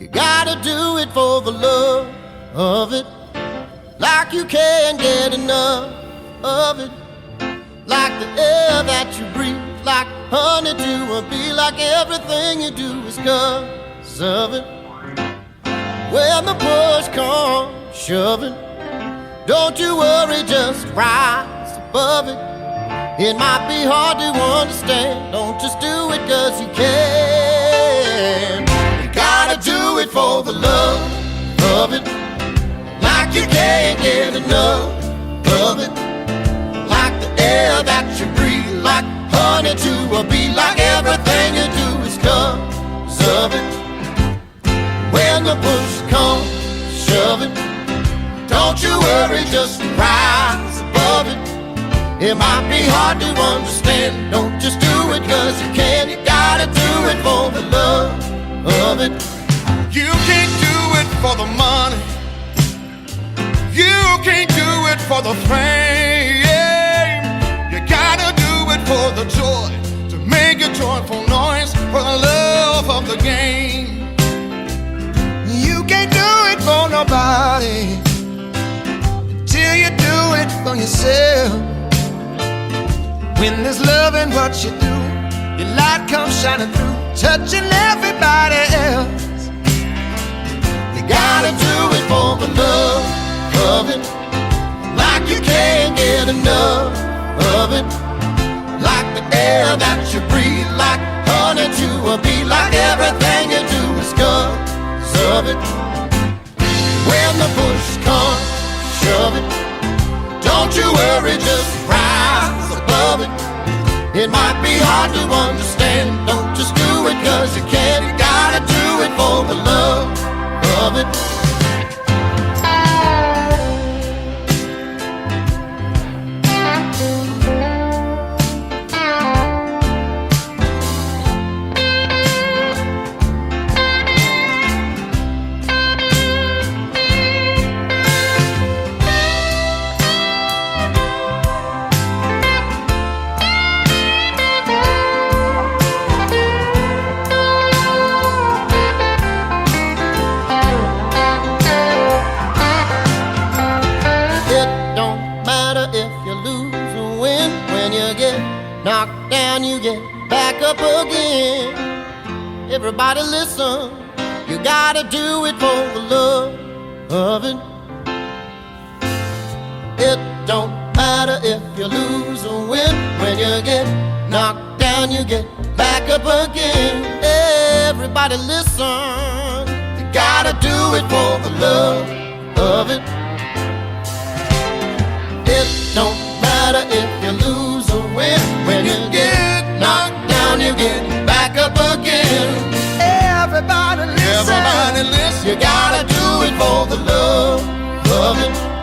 You gotta do it for the love of it. Like you can't get enough of it. Like the air that you breathe, like honey to a bee, like everything you do is 'cause of it. When the push comes shoving, don't you worry, just rise above it. It might be hard to understand, don't just do it 'cause you can. You gotta do it for the love of it. Like you can't get enough of it. Like the air that you breathe, like honey to a bee, like everything you do is 'cause of it. When the push comes shoving, don't you worry, just rise above it. It might be hard to understand, don't just do it 'cause you can. You gotta do it for the love of it. You can't do it for the money. You can't do it for the fame. You gotta do it for the joy, to make a joyful noise, for the love of the game. You can't do it for nobody till you do it for yourself. When there's love in what you do, your light comes shining through, touching everybody else. You gotta do it for the love of it. Like you can't get enough of it. Like the air that you breathe, like honey to a bee, like everything you do is 'cause of it. When the push comes shoving, don't you worry, just rise above it. It might be hard to understand, don't just do it 'cause you can. You gotta do it for the love of it. Knocked down, you get back up again. Everybody listen, you gotta do it for the love of it. It don't matter if you lose or win. When you get knocked down, you get back up again. Everybody listen, you gotta do it for the love of it. It don't matter if you lose or win. When you get knocked down, you get back up again. Everybody listen. You gotta do it for the love of it.